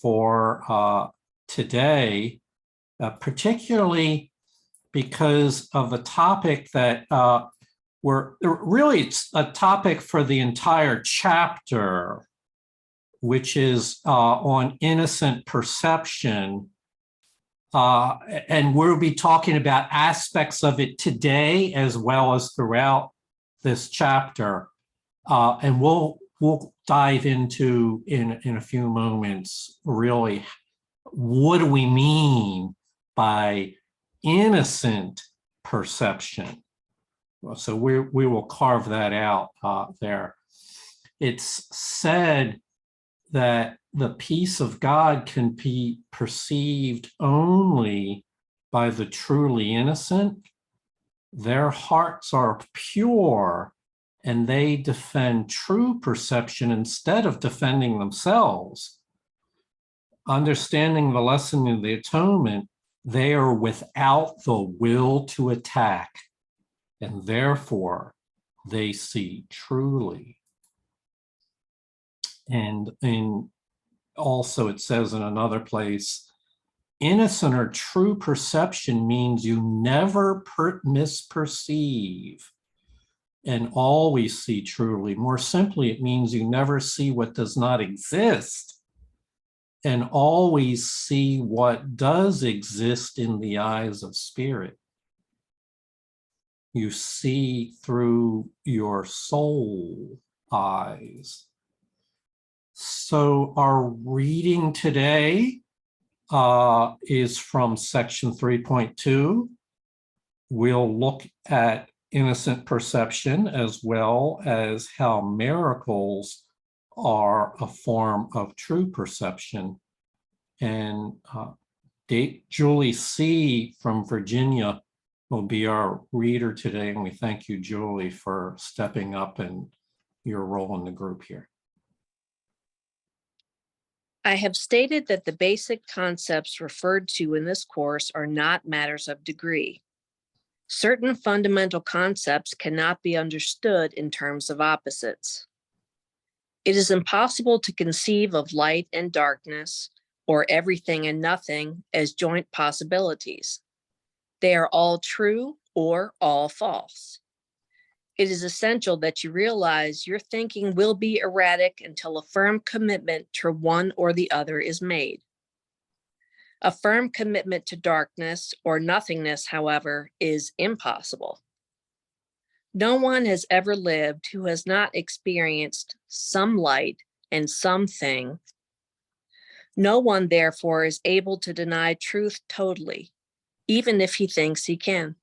for today, particularly because of a topic that it's a topic for the entire chapter, which is on innocent perception. And we'll be talking about aspects of it today as well as throughout this chapter. And we'll dive into in a few moments, really, what do we mean by innocent perception? So we will carve that out there. It's said that the peace of God can be perceived only by the truly innocent. Their hearts are pure and they defend true perception instead of defending themselves. Understanding the lesson of the atonement, they are without the will to attack, and therefore they see truly. And also it says in another place, innocent or true perception means you never misperceive and always see truly. More simply, it means you never see what does not exist and always see what does exist in the eyes of spirit. You see through your soul eyes. So our reading today is from section 3.2. We'll look at innocent perception as well as how miracles are a form of true perception. And Julie C. from Virginia will be our reader today. And we thank you, Julie, for stepping up and your role in the group here. I have stated that the basic concepts referred to in this course are not matters of degree. Certain fundamental concepts cannot be understood in terms of opposites. It is impossible to conceive of light and darkness, or everything and nothing, as joint possibilities. They are all true or all false. It is essential that you realize your thinking will be erratic until a firm commitment to one or the other is made. A firm commitment to darkness or nothingness, however, is impossible. No one has ever lived who has not experienced some light and something. No one, therefore, is able to deny truth totally, even if he thinks he can.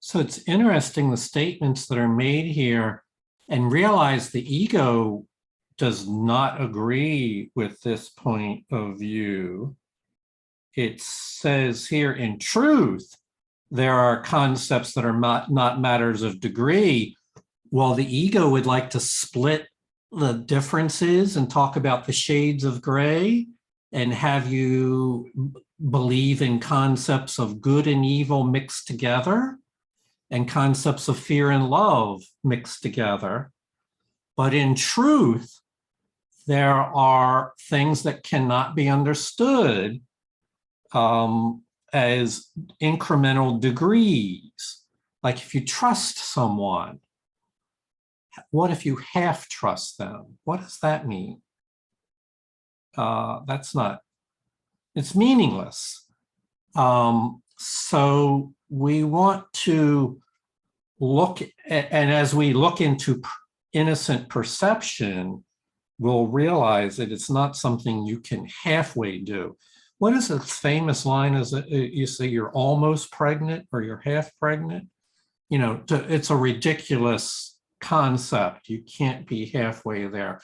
So it's interesting, the statements that are made here, and realize the ego does not agree with this point of view. It says here, in truth, there are concepts that are not matters of degree. While the ego would like to split the differences and talk about the shades of gray and have you believe in concepts of good and evil mixed together and concepts of fear and love mixed together. But in truth, there are things that cannot be understood as incremental degrees. Like if you trust someone, what if you half trust them? What does that mean? It's meaningless. So we want to look at, and as we look into innocent perception, we'll realize that it's not something you can halfway do. What is a famous line? Is it you say you're almost pregnant or you're half pregnant? You know, it's a ridiculous concept. You can't be halfway there.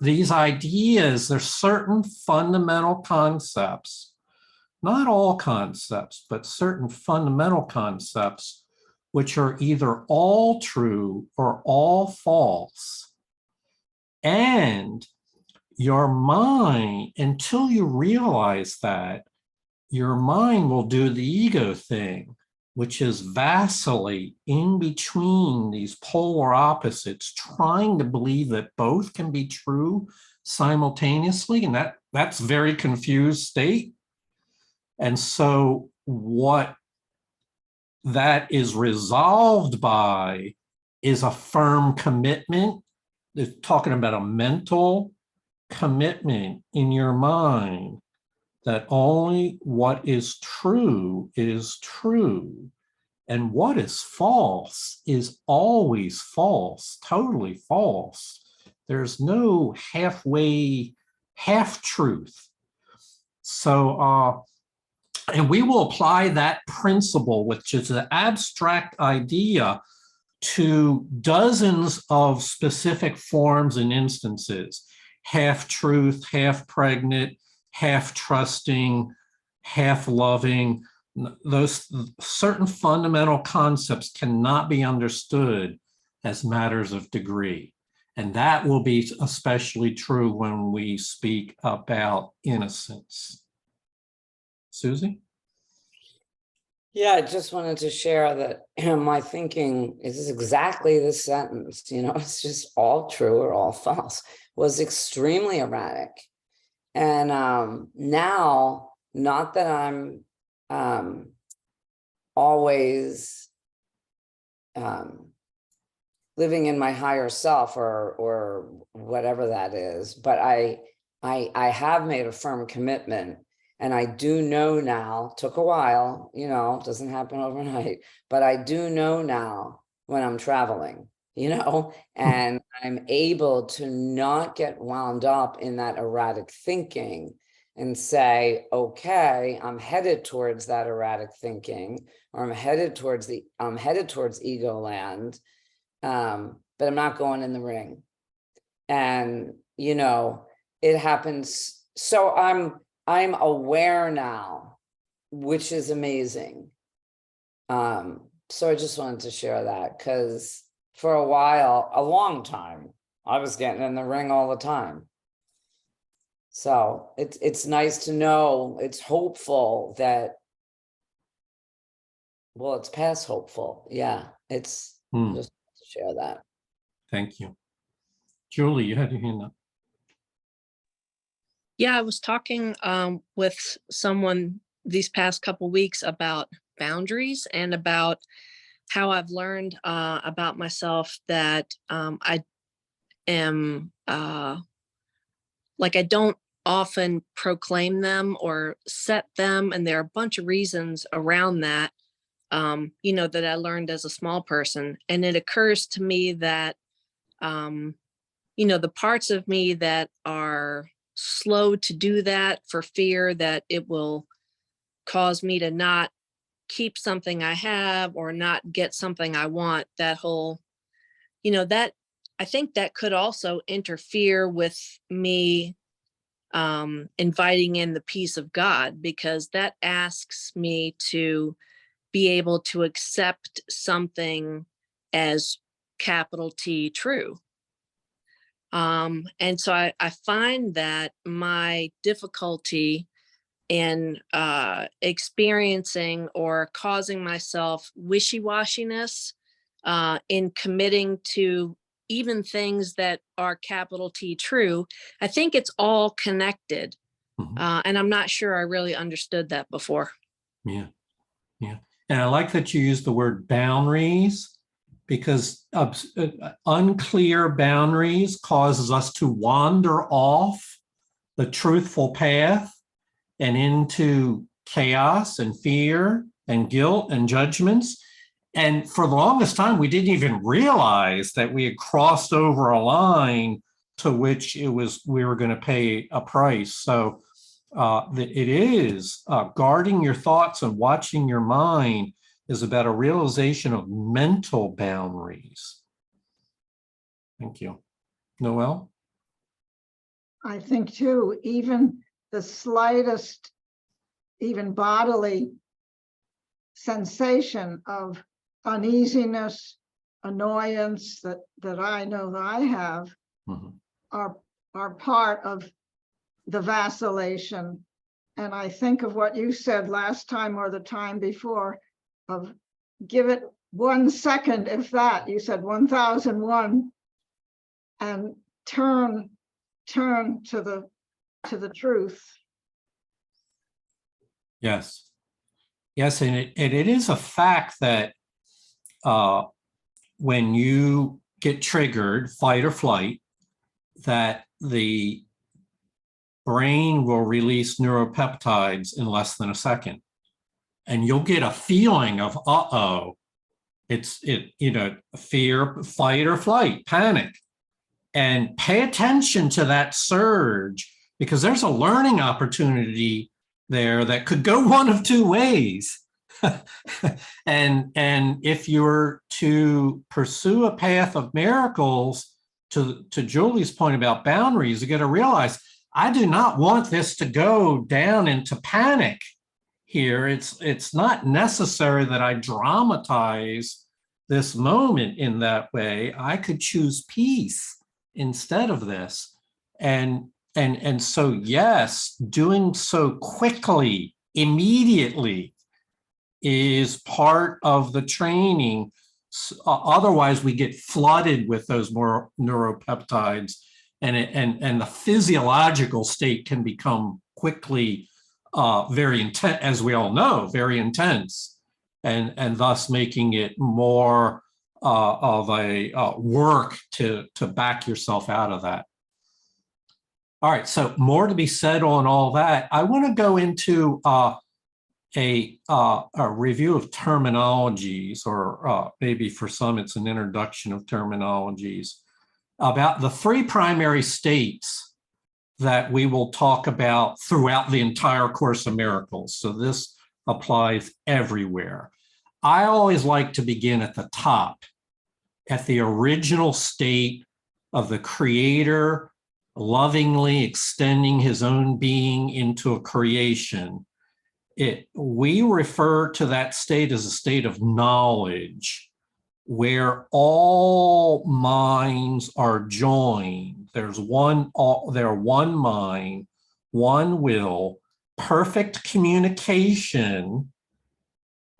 These ideas, there's certain fundamental concepts, not all concepts, but certain fundamental concepts, which are either all true or all false. And your mind, until you realize that, your mind will do the ego thing, which is vacillate in between these polar opposites, trying to believe that both can be true simultaneously, and that's very confused state. And so what that is resolved by is a firm commitment. They're talking about a mental commitment in your mind that only what is true, and what is false is always false, totally false. There's no halfway, half truth. So, and we will apply that principle, which is an abstract idea, to dozens of specific forms and instances: half truth, half pregnant, half trusting, half loving. Those certain fundamental concepts cannot be understood as matters of degree. And that will be especially true when we speak about innocence. Susie? Yeah, I just wanted to share that my thinking is exactly this sentence, it's just all true or all false, was extremely erratic. And now, not that I'm always living in my higher self or whatever that is, but I have made a firm commitment. And I do know now, took a while, doesn't happen overnight, but I do know now when I'm traveling, and I'm able to not get wound up in that erratic thinking and say, okay, I'm headed towards that erratic thinking, or I'm headed towards ego land, but I'm not going in the ring. And, it happens. So I'm aware now, which is amazing. So I just wanted to share that, because for a while, a long time, I was getting in the ring all the time. So it's nice to know, it's hopeful that, well, it's past hopeful. Yeah, it's just to share that. Thank you. Julie, you had your hand up. Yeah, I was talking with someone these past couple weeks about boundaries and about how I've learned about myself that I am I don't often proclaim them or set them. And there are a bunch of reasons around that, that I learned as a small person. And it occurs to me that, the parts of me that are slow to do that for fear that it will cause me to not keep something I have or not get something I want, that whole, that I think that could also interfere with me inviting in the peace of God, because that asks me to be able to accept something as capital T true. And so I find that my difficulty in experiencing or causing myself wishy-washiness in committing to even things that are capital T true, I think it's all connected. And I'm not sure I really understood that before. Yeah. And I like that you use the word boundaries, because unclear boundaries causes us to wander off the truthful path and into chaos and fear and guilt and judgments. And for the longest time, we didn't even realize that we had crossed over a line to which we were going to pay a price. So it is guarding your thoughts and watching your mind is about a realization of mental boundaries. Thank you. Noelle? I think too, even the slightest, even bodily sensation of uneasiness, annoyance that I know that I have are part of the vacillation. And I think of what you said last time or the time before, of give it 1 second, if that, you said 1001, and turn turn to the truth. Yes. Yes, and it is a fact that when you get triggered, fight or flight, that the brain will release neuropeptides in less than a second. And you'll get a feeling of, uh-oh, fear, fight or flight, panic. And pay attention to that surge, because there's a learning opportunity there that could go one of two ways. and if you're to pursue a path of miracles, to Julie's point about boundaries, you got to realize, I do not want this to go down into panic here. It's not necessary that I dramatize this moment in that way. I could choose peace instead of this. And so, yes, doing so quickly, immediately, is part of the training. Otherwise, we get flooded with those more neuropeptides, and the physiological state can become quickly very intense, as we all know, very intense, and thus making it more of a work to back yourself out of that. All right, so more to be said on all that. I want to go into a review of terminologies, or maybe for some it's an introduction of terminologies, about the three primary states that we will talk about throughout the entire Course of Miracles. So this applies everywhere. I always like to begin at the top, at the original state of the Creator lovingly extending his own being into a creation. We refer to that state as a state of knowledge, where all minds are joined. They're one mind, one will, perfect communication,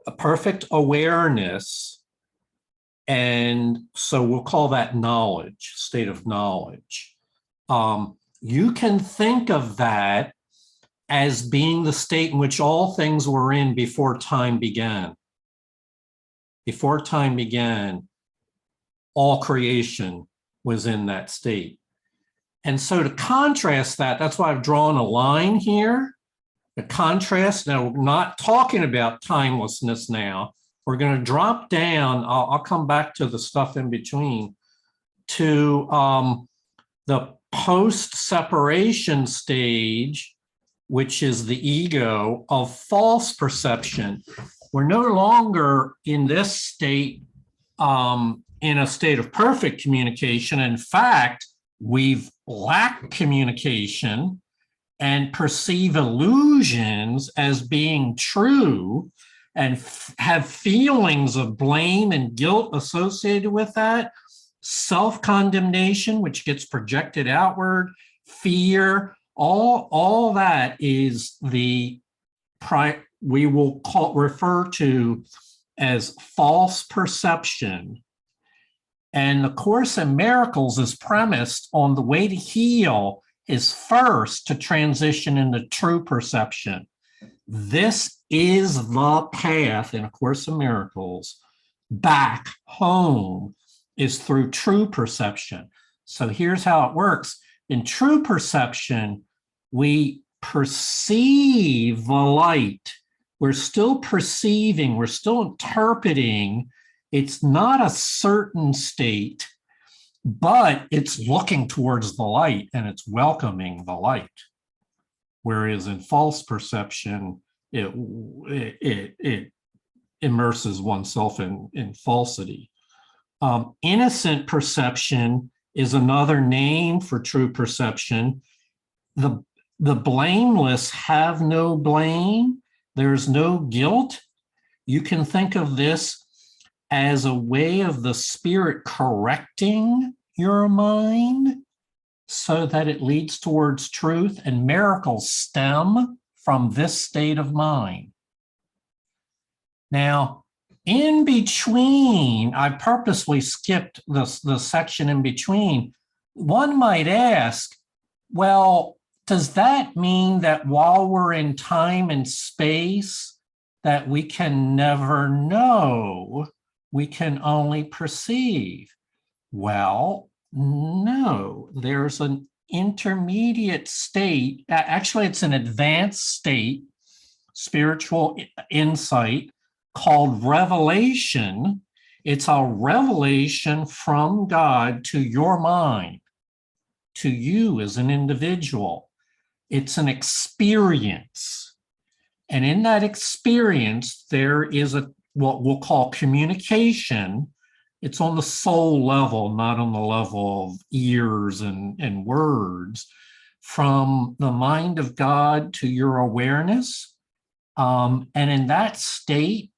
a perfect awareness. And so we'll call that knowledge, state of knowledge. You can think of that as being the state in which all things were in before time began. Before time began, all creation was in that state. And so to contrast that, that's why I've drawn a line here. The contrast, now we're not talking about timelessness now. We're going to drop down, I'll come back to the stuff in between, to the post-separation stage, which is the ego of false perception. We're no longer in this state, in a state of perfect communication. In fact, we've lacked communication and perceive illusions as being true, and have feelings of blame and guilt associated with that, self-condemnation, which gets projected outward, fear, all that is we will refer to as false perception. And the Course in Miracles is premised on the way to heal is first to transition into true perception. This is the path in A Course in Miracles back home, is through true perception. So here's how it works. In true perception, we perceive the light. We're still perceiving, we're still interpreting. It's not a certain state, but it's looking towards the light and it's welcoming the light. Whereas in false perception, it immerses oneself in falsity. Innocent perception is another name for true perception. The blameless have no blame. There's no guilt. You can think of this as a way of the Spirit correcting your mind so that it leads towards truth, and miracles stem from this state of mind. Now, in between, I purposely skipped the section in between. One might ask, Well, does that mean that while we're in time and space, that we can never know, we can only perceive? Well, no, there's an intermediate state. Actually, it's an advanced state, spiritual insight called revelation. It's a revelation from God to your mind, to you as an individual. It's an experience. And in that experience, there is what we'll call communication. It's on the soul level, not on the level of ears and words, from the mind of God to your awareness. And in that state,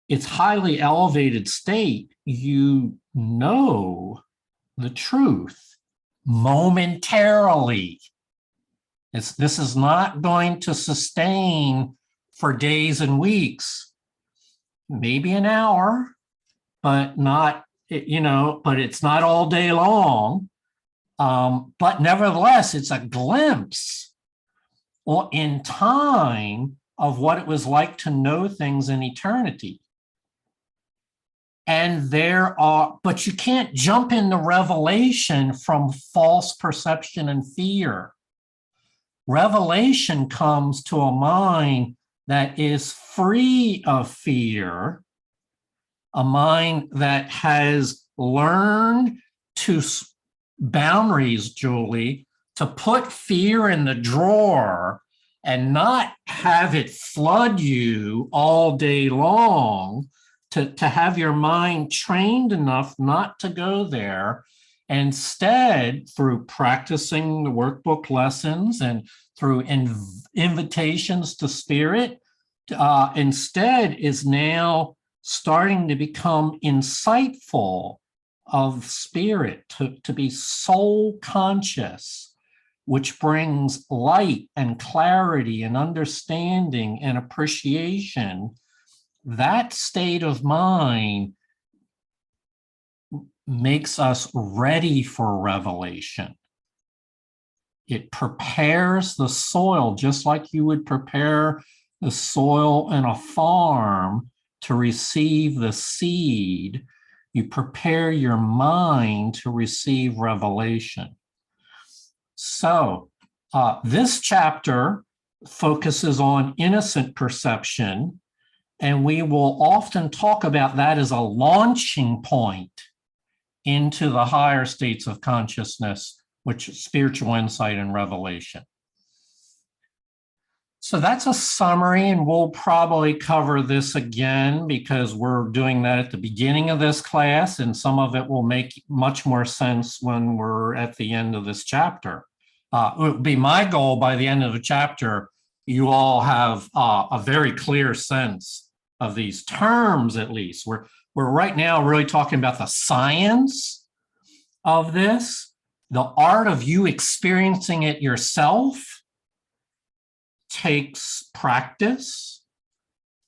it's highly elevated state, you know the truth momentarily. This is not going to sustain for days and weeks, maybe an hour, but not, but it's not all day long. But nevertheless, it's a glimpse or in time of what it was like to know things in eternity. And but you can't jump into revelation from false perception and fear. Revelation comes to a mind that is free of fear, a mind that has learned to boundaries, Julie, to put fear in the drawer and not have it flood you all day long, to have your mind trained enough not to go there. Instead, through practicing the workbook lessons and through invitations to spirit, instead is now starting to become insightful of spirit, to be soul conscious, which brings light and clarity and understanding and appreciation. That state of mind makes us ready for revelation. It prepares the soil just like you would prepare the soil in a farm to receive the seed. You prepare your mind to receive revelation. So this chapter focuses on innocent perception, and we will often talk about that as a launching point into the higher states of consciousness, which is spiritual insight and revelation. So that's a summary, and we'll probably cover this again because we're doing that at the beginning of this class, and some of it will make much more sense when we're at the end of this chapter. It would be my goal by the end of the chapter, you all have a very clear sense of these terms, at least. We're right now really talking about the science of this, the art of you experiencing it yourself takes practice,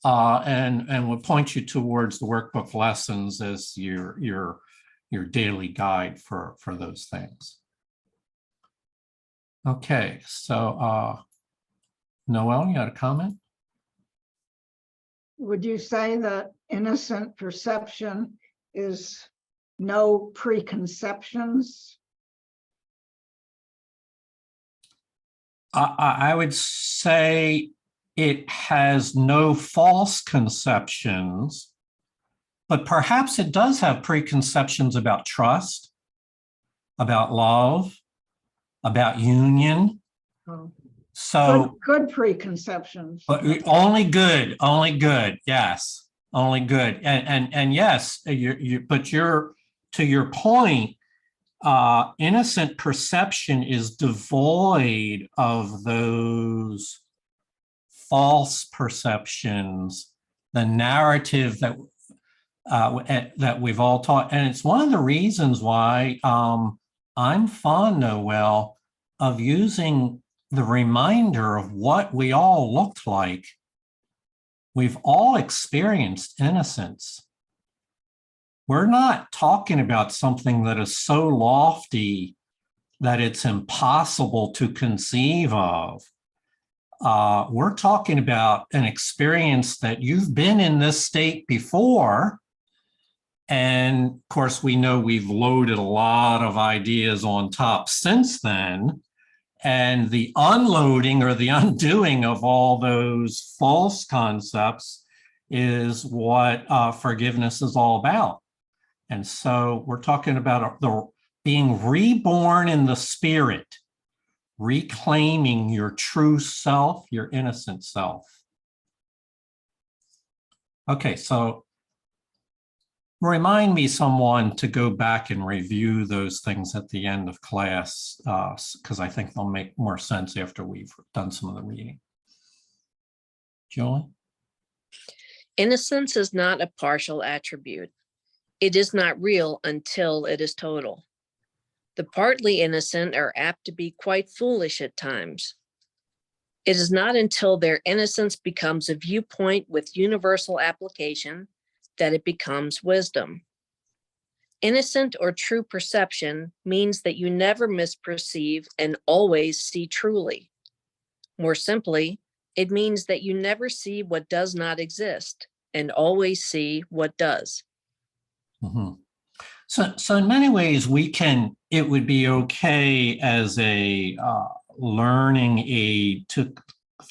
and would point you towards the workbook lessons as your daily guide for those things. Okay, so Noel, you got a comment? Would you say that innocent perception is no preconceptions? I would say it has no false conceptions, but perhaps it does have preconceptions about trust, about love, about union. Oh. So good preconceptions. But only good, yes, only good. And yes, but to your point, innocent perception is devoid of those false perceptions, the narrative that we've all taught. And it's one of the reasons why I'm fond, Noel, of using the reminder of what we all looked like. We've all experienced innocence. We're not talking about something that is so lofty that it's impossible to conceive of. We're talking about an experience that you've been in this state before. And of course, we know we've loaded a lot of ideas on top since then. And the unloading or the undoing of all those false concepts is what forgiveness is all about. And so we're talking about the being reborn in the spirit, reclaiming your true self, your innocent self. Okay, so remind me someone to go back and review those things at the end of class, because I think they'll make more sense after we've done some of the reading. Julie? Innocence is not a partial attribute. It is not real until it is total. The partly innocent are apt to be quite foolish at times. It is not until their innocence becomes a viewpoint with universal application that it becomes wisdom. Innocent or true perception means that you never misperceive and always see truly. More simply, it means that you never see what does not exist and always see what does. Mm-hmm. So in many ways, it would be okay as a learning aid to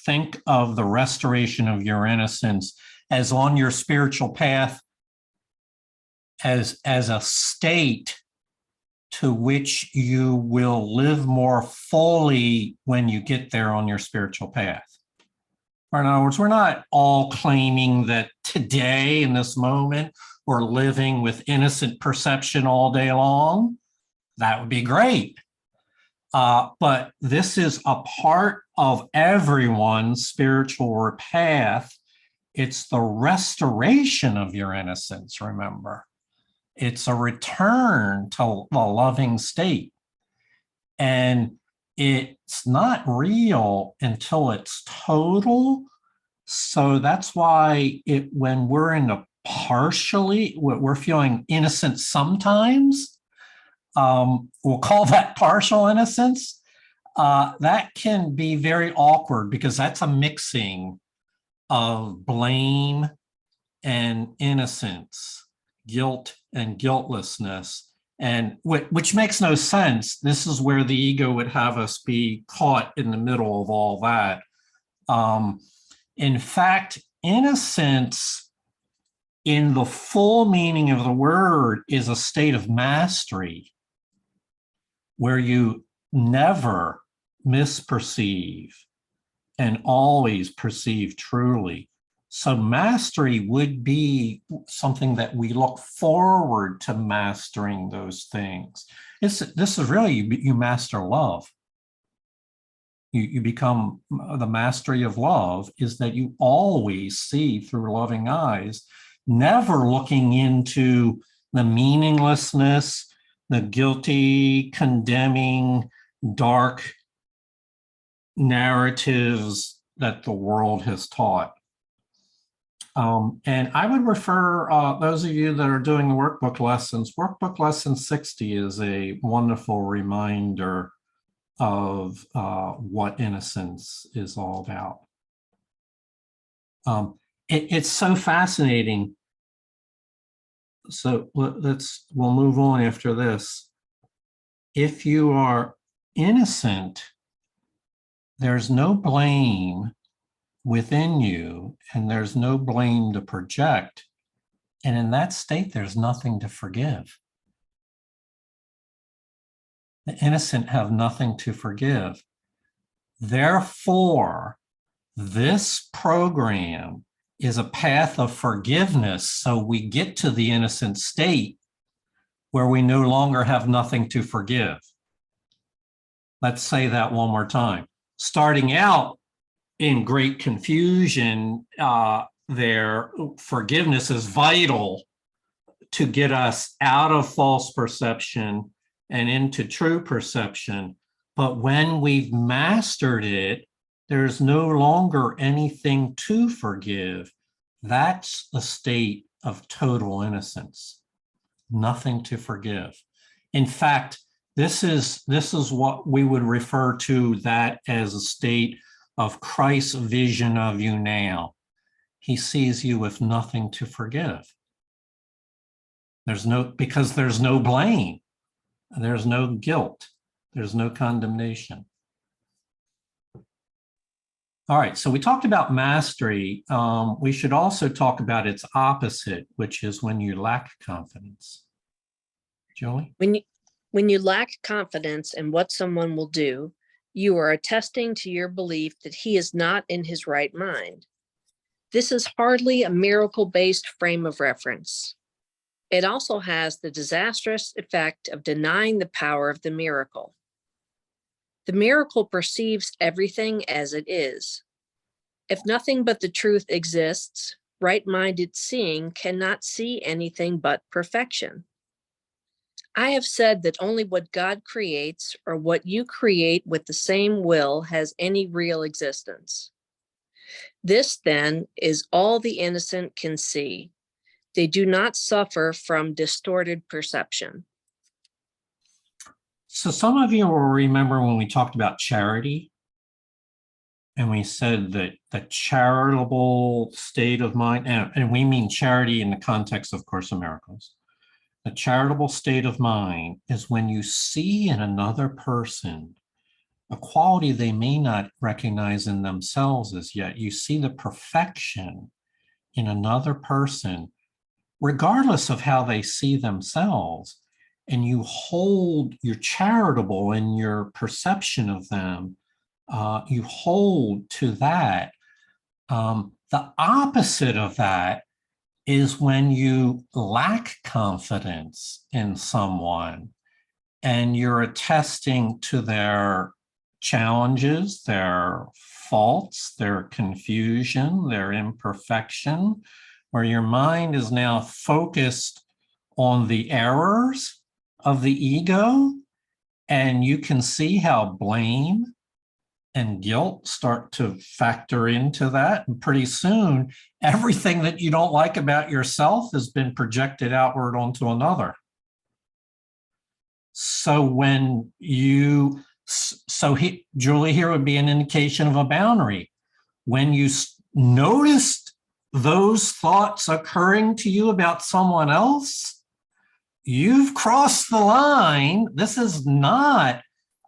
think of the restoration of your innocence as on your spiritual path as a state to which you will live more fully when you get there on your spiritual path. In other words, we're not all claiming that today in this moment we're living with innocent perception all day long. That would be great. But this is a part of everyone's spiritual path. It's the restoration of your innocence, remember. It's a return to the loving state. And it's not real until it's total. So that's why when we're in the partially, we're feeling innocent sometimes, we'll call that partial innocence. That can be very awkward because that's a mixing of blame and innocence, guilt and guiltlessness, and which makes no sense. This is where the ego would have us be caught in the middle of all that. In fact, innocence in the full meaning of the word is a state of mastery where you never misperceive and always perceive truly. So mastery would be something that we look forward to mastering those things. This is really, you master love. You become, the mastery of love is that you always see through loving eyes, never looking into the meaninglessness, the guilty, condemning, dark narratives that the world has taught. And I would refer those of you that are doing the workbook lesson 60 is a wonderful reminder of what innocence is all about. It's so fascinating. So we'll move on after this. If you are innocent, there's no blame within you, and there's no blame to project. And in that state, there's nothing to forgive. The innocent have nothing to forgive. Therefore, this program is a path of forgiveness, so we get to the innocent state where we no longer have nothing to forgive. Let's say that one more time. Starting out in great confusion, their forgiveness is vital to get us out of false perception and into true perception. But when we've mastered it, there's no longer anything to forgive. That's a state of total innocence, nothing to forgive. In fact, This is what we would refer to that as a state of Christ's vision of you now. He sees you with nothing to forgive. Because there's no blame. There's no guilt. There's no condemnation. All right, so we talked about mastery. We should also talk about its opposite, which is when you lack confidence. Julie? When you lack confidence in what someone will do, you are attesting to your belief that he is not in his right mind. This is hardly a miracle-based frame of reference. It also has the disastrous effect of denying the power of the miracle. The miracle perceives everything as it is. If nothing but the truth exists, right-minded seeing cannot see anything but perfection. I have said that only what God creates or what you create with the same will has any real existence. This, then, is all the innocent can see. They do not suffer from distorted perception. So some of you will remember when we talked about charity, and we said that the charitable state of mind, and we mean charity in the context of Course in Miracles. The charitable state of mind is when you see in another person a quality they may not recognize in themselves as yet. You see the perfection in another person, regardless of how they see themselves, and you're charitable in your perception of them. You hold to that. The opposite of that is when you lack confidence in someone and you're attesting to their challenges, their faults, their confusion, their imperfection, where your mind is now focused on the errors of the ego, and you can see how blame and guilt start to factor into that. And pretty soon, everything that you don't like about yourself has been projected outward onto another. So when Julie, here would be an indication of a boundary. When you noticed those thoughts occurring to you about someone else, you've crossed the line. This is not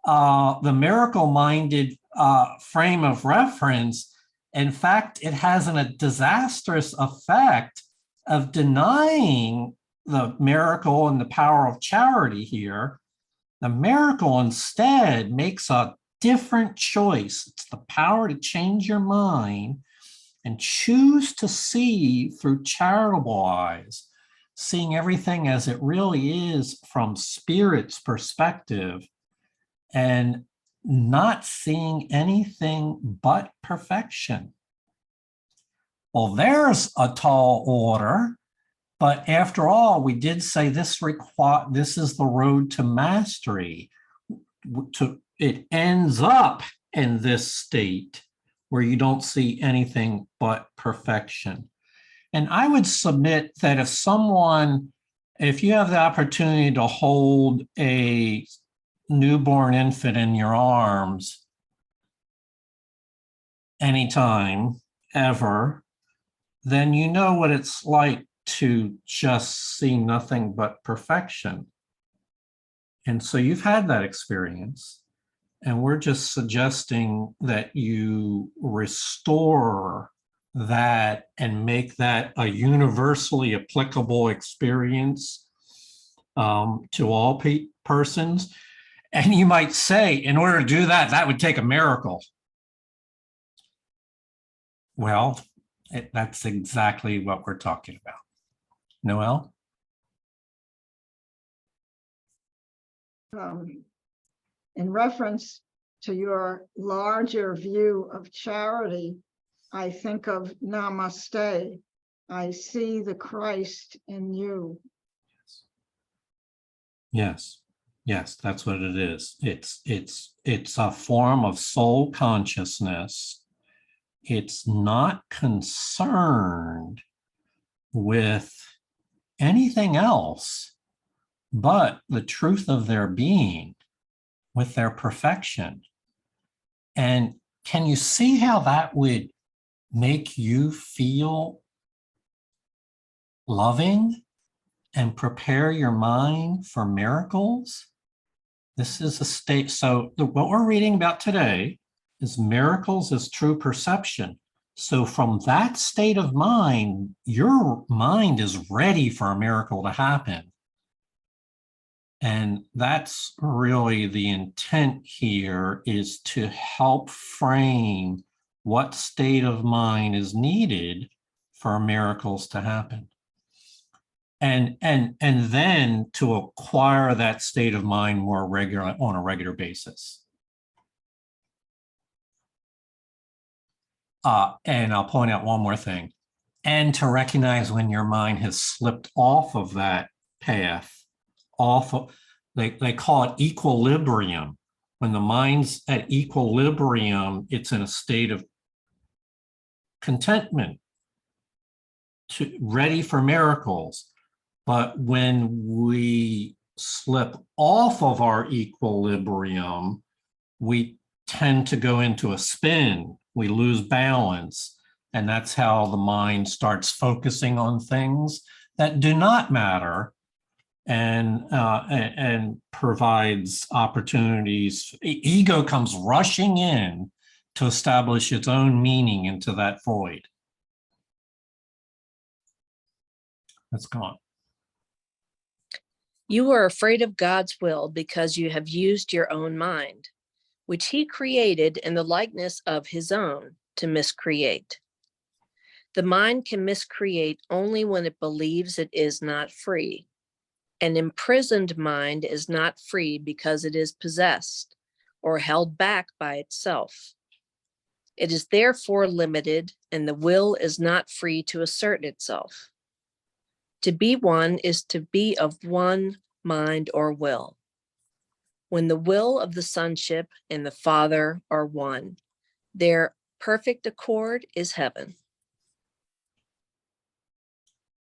the miracle-minded frame of reference. In fact, it has a disastrous effect of denying the miracle and the power of charity here. The miracle instead makes a different choice. It's the power to change your mind and choose to see through charitable eyes, seeing everything as it really is from Spirit's perspective, and not seeing anything but perfection. Well, there's a tall order, but after all, we did say this is the road to mastery. It ends up in this state where you don't see anything but perfection. And I would submit that if you have the opportunity to hold a newborn infant in your arms anytime, ever, then you know what it's like to just see nothing but perfection. And so you've had that experience, and we're just suggesting that you restore that and make that a universally applicable experience to all persons. And you might say, in order to do that, that would take a miracle. Well, that's exactly what we're talking about. Noel? In reference to your larger view of charity, I think of namaste. I see the Christ in you. Yes, that's what it is. It's a form of soul consciousness. It's not concerned with anything else but the truth of their being. with their perfection. And can you see how that would make you feel loving and prepare your mind for miracles? This is a state. So what we're reading about today is miracles as true perception. So from that state of mind, your mind is ready for a miracle to happen. And that's really the intent here, is to help frame what state of mind is needed for miracles to happen. And then to acquire that state of mind more regular, on a regular basis. And I'll point out one more thing, and to recognize when your mind has slipped off of that path, off of, they call it equilibrium. When the mind's at equilibrium, it's in a state of contentment, ready for miracles. But when we slip off of our equilibrium, we tend to go into a spin. We lose balance. And that's how the mind starts focusing on things that do not matter, and provides opportunities. Ego comes rushing in to establish its own meaning into that void. Let's go on. You are afraid of God's will because you have used your own mind, which he created in the likeness of his own, to miscreate. The mind can miscreate only when it believes it is not free. An imprisoned mind is not free because it is possessed or held back by itself. It is therefore limited, and the will is not free to assert itself. To be one is to be of one mind or will. When the will of the sonship and the Father are one, their perfect accord is heaven.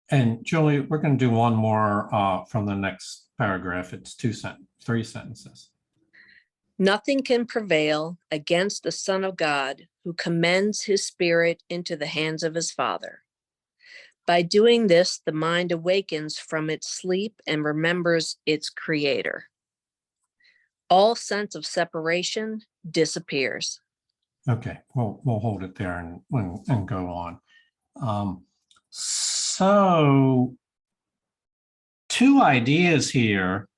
And Julie, we're going to do one more from the next paragraph. It's 3 sentences. Nothing can prevail against the Son of God, who commends his spirit into the hands of his Father. By doing this, the mind awakens from its sleep and remembers its Creator. All sense of separation disappears. Okay, we'll hold it there and go on. So 2 ideas here.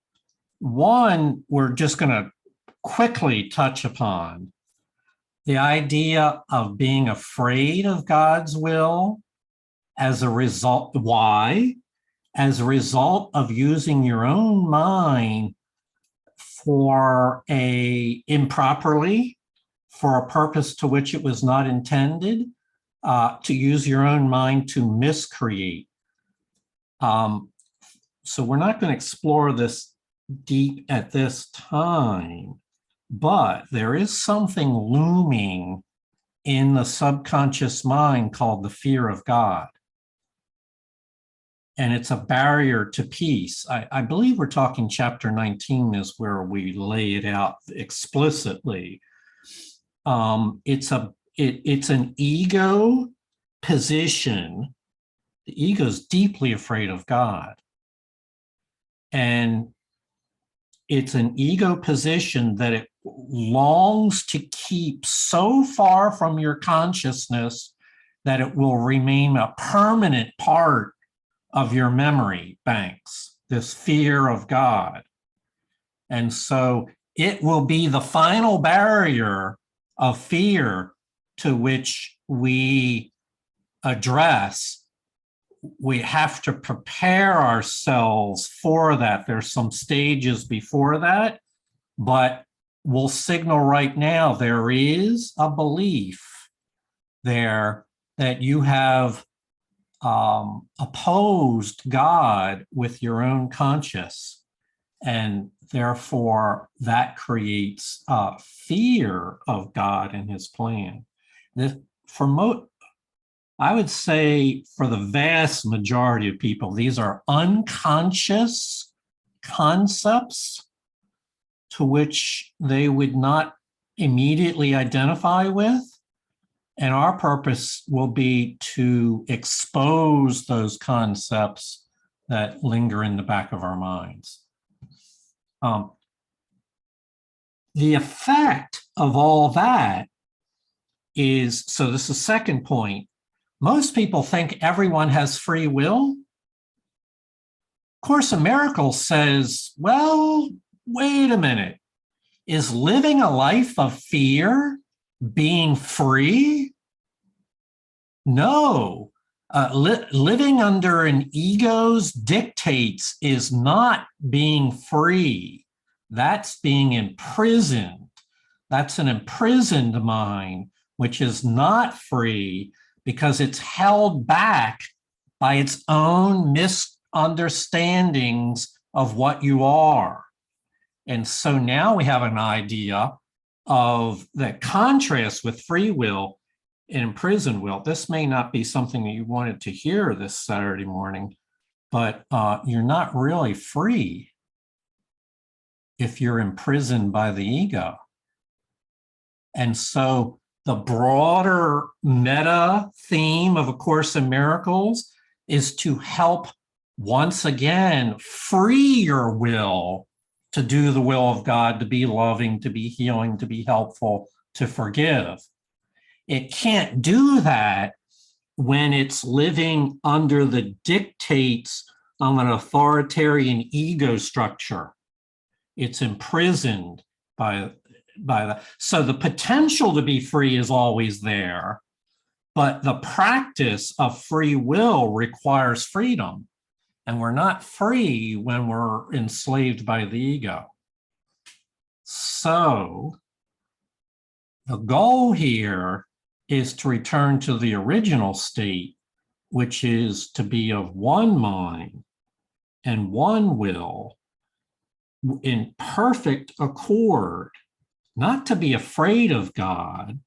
One, we're just going to quickly touch upon the idea of being afraid of God's will as a result. Why? As a result of using your own mind improperly, for a purpose to which it was not intended, to use your own mind to miscreate. So we're not going to explore this deep at this time, but there is something looming in the subconscious mind called the fear of God. And it's a barrier to peace. I believe we're talking chapter 19 is where we lay it out explicitly. It's an ego position. The ego is deeply afraid of God. And it's an ego position that it longs to keep so far from your consciousness that it will remain a permanent part of your memory banks, this fear of God. And so it will be the final barrier of fear to which we address. We have to prepare ourselves for that. There's some stages before that, but we'll signal right now there is a belief there that you have opposed God with your own conscience, and therefore that creates fear of God and his plan. I would say for the vast majority of people, these are unconscious concepts to which they would not immediately identify with. And our purpose will be to expose those concepts that linger in the back of our minds. The effect of all that is, so this is second point, most people think everyone has free will. Course in Miracles says, well, wait a minute. Is living a life of fear being free? No. Living under an ego's dictates is not being free. That's being imprisoned. That's an imprisoned mind, which is not free because it's held back by its own misunderstandings of what you are. And so now we have an idea of that contrast with free will and imprisoned will. This may not be something that you wanted to hear this Saturday morning, but you're not really free if you're imprisoned by the ego. And so the broader meta theme of A Course in Miracles is to help once again free your will to do the will of God, to be loving, to be healing, to be helpful, to forgive. It can't do that when it's living under the dictates of an authoritarian ego structure. It's imprisoned by that. So the potential to be free is always there, but the practice of free will requires freedom. And we're not free when we're enslaved by the ego. So the goal here is to return to the original state, which is to be of one mind and one will in perfect accord, not to be afraid of God,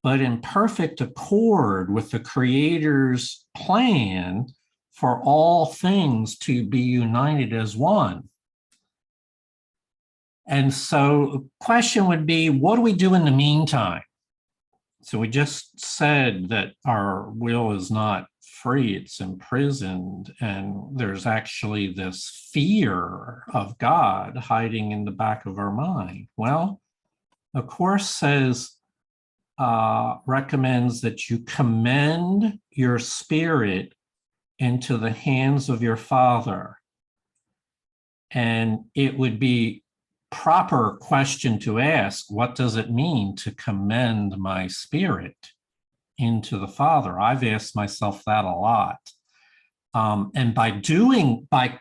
but in perfect accord with the Creator's plan for all things to be united as one. And so the question would be, what do we do in the meantime? So we just said that our will is not free, it's imprisoned, and there's actually this fear of God hiding in the back of our mind. Well, the Course says, recommends that you commend your spirit into the hands of your Father. And it would be proper question to ask, what does it mean to commend my spirit into the Father? I've asked myself that a lot. And by doing that,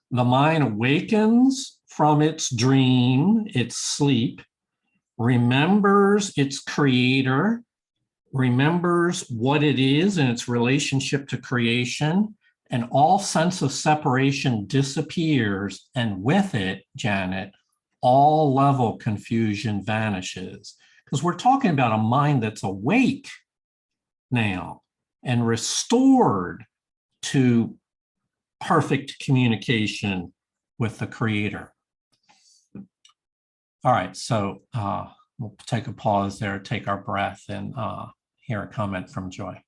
the mind awakens from its dream, its sleep, remembers its creator, remembers what it is in its relationship to creation, and all sense of separation disappears, and with it, Janet, all level confusion vanishes. Because we're talking about a mind that's awake now and restored to perfect communication with the Creator. All right, so we'll take a pause there, take our breath, and hear a comment from Joy.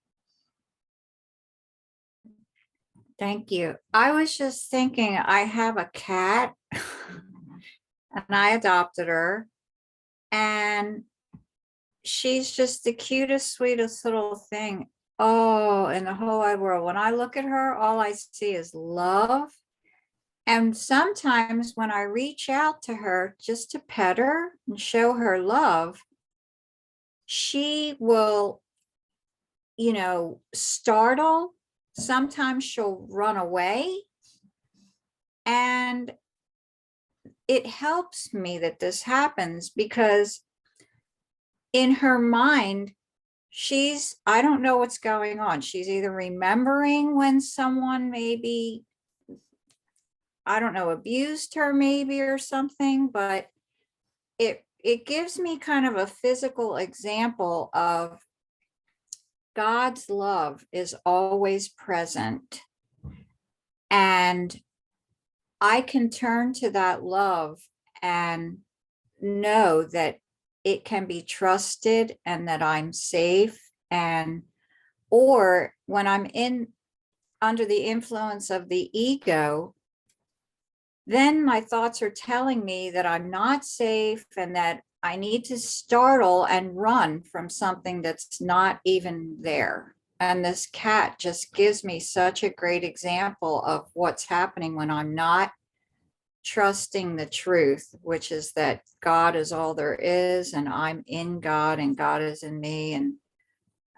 Thank you. I was just thinking, I have a cat and I adopted her, and she's just the cutest, sweetest little thing. Oh, in the whole wide world. When I look at her, all I see is love. And sometimes when I reach out to her just to pet her and show her love, she will, startle. Sometimes she'll run away. And it helps me that this happens because in her mind, I don't know what's going on. She's either remembering when someone maybe, I don't know, abused her maybe or something, but it gives me kind of a physical example of God's love is always present. And I can turn to that love and know that it can be trusted and that I'm safe. And or when I'm in under the influence of the ego, then my thoughts are telling me that I'm not safe and that I need to startle and run from something that's not even there. And this cat just gives me such a great example of what's happening when I'm not trusting the truth, which is that God is all there is, and I'm in God, and God is in me. And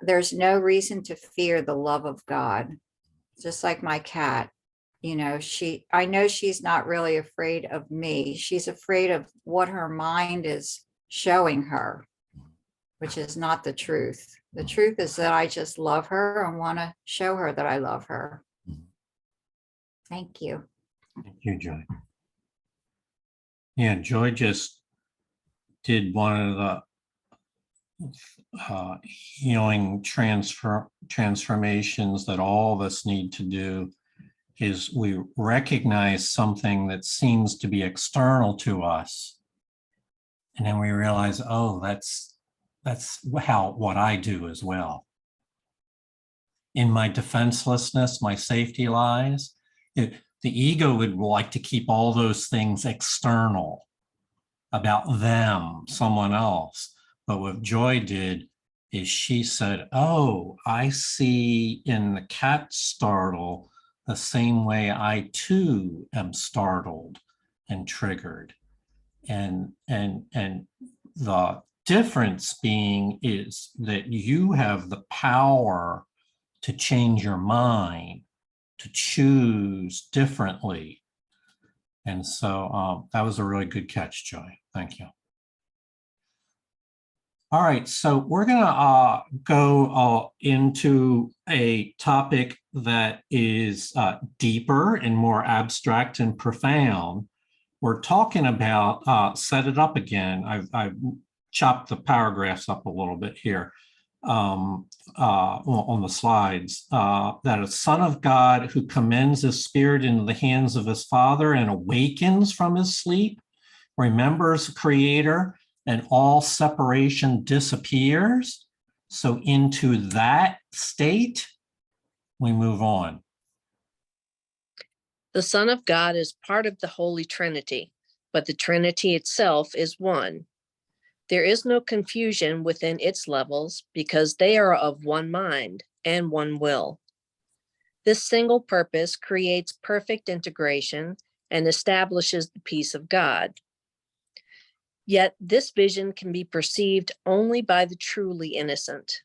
there's no reason to fear the love of God. Just like my cat, you know, I know she's not really afraid of me. She's afraid of what her mind is showing her, which is not the truth. The truth is that I just love her and want to show her that I love her. Thank you. Thank you, Joy. Yeah, Joy just did one of the healing transformations that all of us need to do. Is we recognize something that seems to be external to us, and then we realize, oh, that's what I do as well. In my defenselessness, my safety lies. The ego would like to keep all those things external, about them, someone else. But what Joy did is she said, oh, I see in the cat startle the same way I too am startled and triggered. And the difference being is that you have the power to change your mind, to choose differently. And so that was a really good catch, Joy. Thank you. All right, so we're gonna go into a topic that is deeper and more abstract and profound. We're talking about, set it up again. I've chopped the paragraphs up a little bit here on the slides, that a son of God who commends his spirit into the hands of his father and awakens from his sleep, remembers the creator, and all separation disappears. So into that state, we move on. The Son of God is part of the Holy Trinity, but the Trinity itself is one. There is no confusion within its levels because they are of one mind and one will. This single purpose creates perfect integration and establishes the peace of God. Yet this vision can be perceived only by the truly innocent.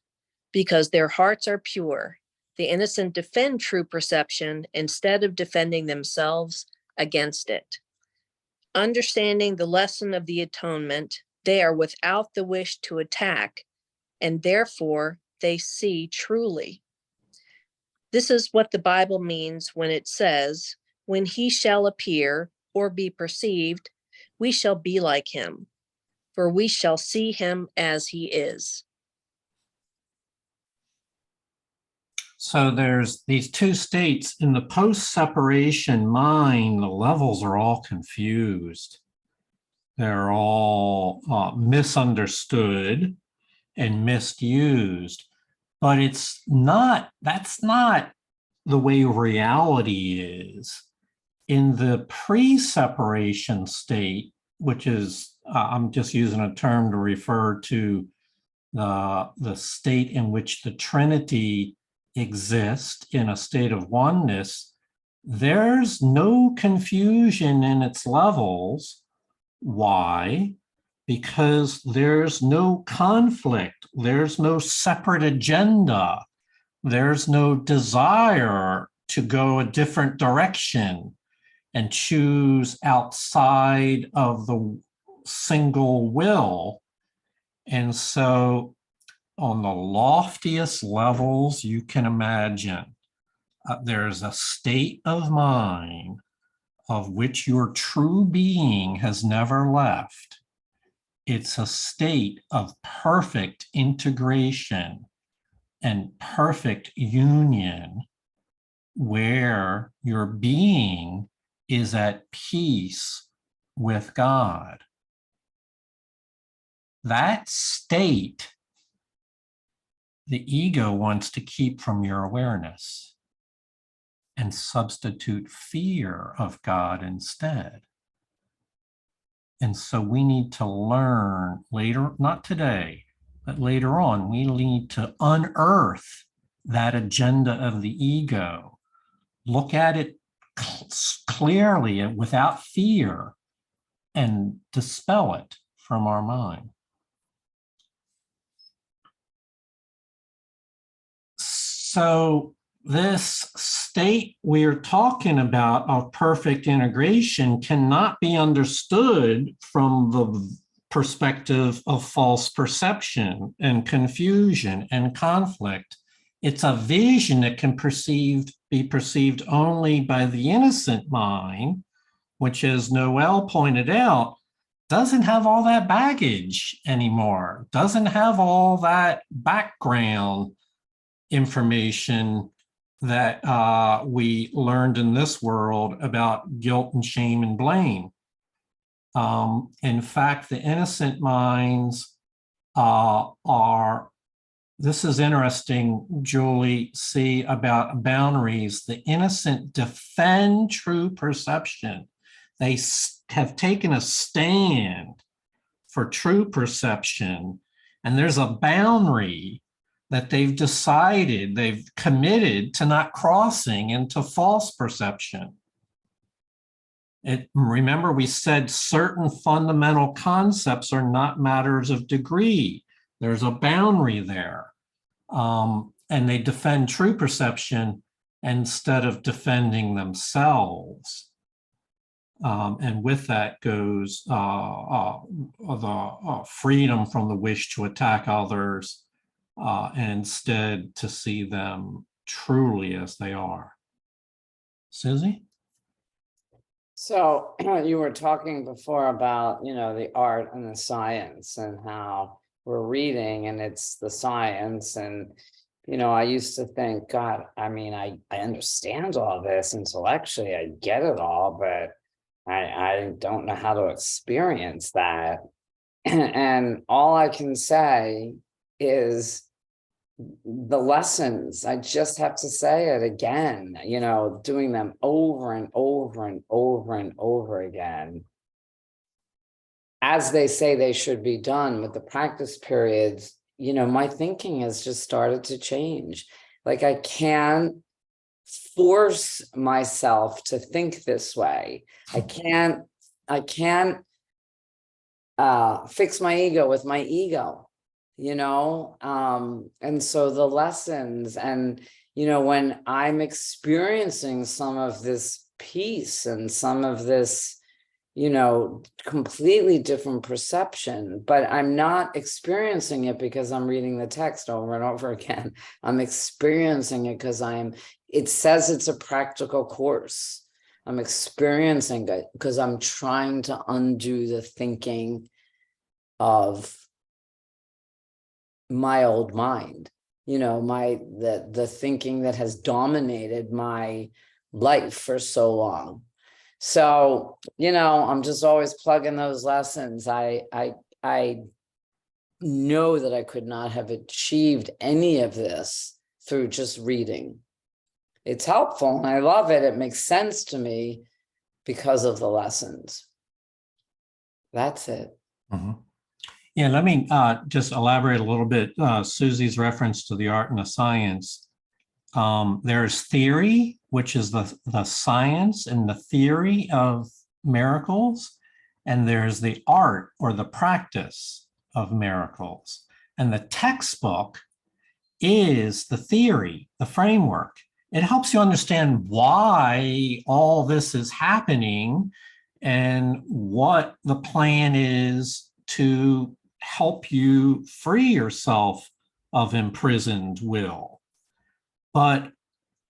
Because their hearts are pure, the innocent defend true perception instead of defending themselves against it. Understanding the lesson of the atonement, they are without the wish to attack, and therefore they see truly. This is what the Bible means when it says, when he shall appear or be perceived, we shall be like him, for we shall see him as he is. So there's these two states. In the post-separation mind, the levels are all confused. They're all misunderstood and misused. But it's not, that's not the way reality is. In the pre-separation state, which is, I'm just using a term to refer to the state in which the Trinity exists in a state of oneness, there's no confusion in its levels. Why? Because there's no conflict, there's no separate agenda, there's no desire to go a different direction and choose outside of the single will. And so on the loftiest levels you can imagine, there's a state of mind of which your true being has never left. It's a state of perfect integration and perfect union where your being is at peace with God. That state, the ego wants to keep from your awareness and substitute fear of God instead. And so we need to learn later, not today, but later on, we need to unearth that agenda of the ego, look at it clearly and without fear, and dispel it from our mind. So this state we're talking about of perfect integration cannot be understood from the perspective of false perception and confusion and conflict. It's a vision that can be perceived only by the innocent mind, which, as Noel pointed out, doesn't have all that baggage anymore, doesn't have all that background information that we learned in this world about guilt and shame and blame. In fact, the innocent minds this is interesting, Julie, see about boundaries. The innocent defend true perception. They have taken a stand for true perception, and there's a boundary that they've decided, they've committed to not crossing into false perception. Remember, we said certain fundamental concepts are not matters of degree. There's a boundary there. And they defend true perception instead of defending themselves. And with that goes the freedom from the wish to attack others, instead to see them truly as they are. Susie? So you were talking before about, the art and the science and how we're reading and it's the science. And, I used to think, God, I understand all this intellectually, I get it all, but I don't know how to experience that. And all I can say is the lessons, I just have to say it again, doing them over and over and over and over again, as they say they should be done with the practice periods. My thinking has just started to change. Like, I can't force myself to think this way. I can't fix my ego with my ego. And so the lessons, and when I'm experiencing some of this peace and some of this completely different perception, but I'm not experiencing it because I'm reading the text over and over again. I'm experiencing it because it says it's a practical course. I'm experiencing it because I'm trying to undo the thinking of my old mind, the thinking that has dominated my life for so long. So, I'm just always plugging those lessons. I know that I could not have achieved any of this through just reading. It's helpful and I love it. It makes sense to me because of the lessons. That's it. Mm-hmm. Yeah, let me just elaborate a little bit. Susie's reference to the art and the science. There's theory, which is the science and the theory of miracles, and there's the art or the practice of miracles. And the textbook is the theory, the framework. It helps you understand why all this is happening and what the plan is to help you free yourself of imprisoned will. But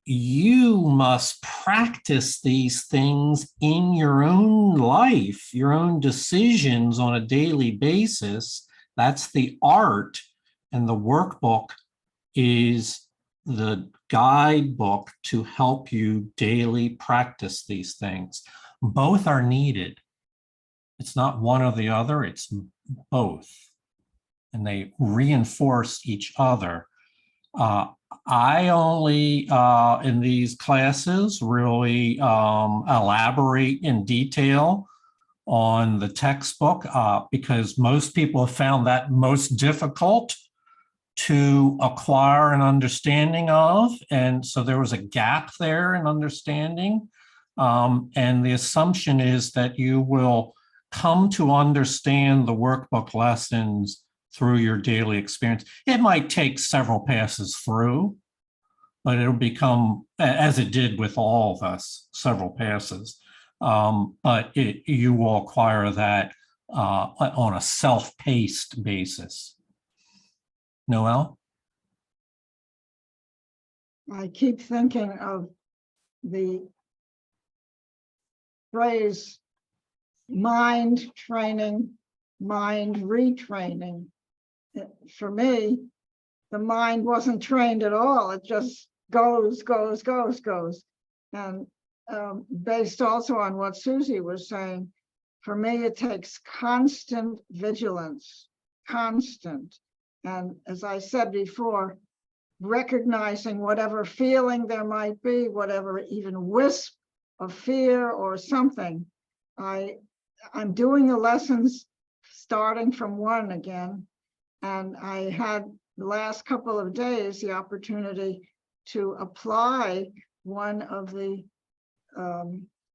you must practice these things in your own life, your own decisions on a daily basis. That's the art, and the workbook is the guidebook to help you daily practice these things. both are needed. It's not one or the other, it's both. And they reinforce each other. I only, in these classes, really elaborate in detail on the textbook because most people have found that most difficult to acquire an understanding of. And so there was a gap there in understanding. And the assumption is that you will come to understand the workbook lessons through your daily experience. It might take several passes through, but it'll become, as it did with all of us, several passes. But you will acquire that on a self-paced basis. Noel? I keep thinking of the phrase mind training, mind retraining. For me, the mind wasn't trained at all. It just goes. And based also on what Susie was saying, for me, it takes constant vigilance, constant. And as I said before, recognizing whatever feeling there might be, whatever even wisp of fear or something. I'm doing the lessons starting from 1 again. And I had the last couple of days the opportunity to apply one of the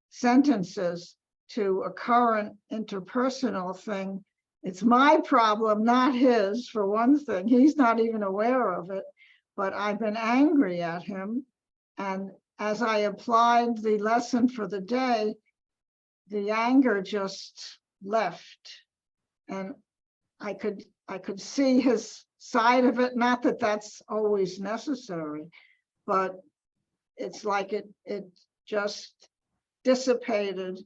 sentences to a current interpersonal thing. It's my problem, not his, for one thing. He's not even aware of it, but I've been angry at him. And as I applied the lesson for the day, the anger just left. And I could see his side of it. Not that that's always necessary, but it's like it just dissipated,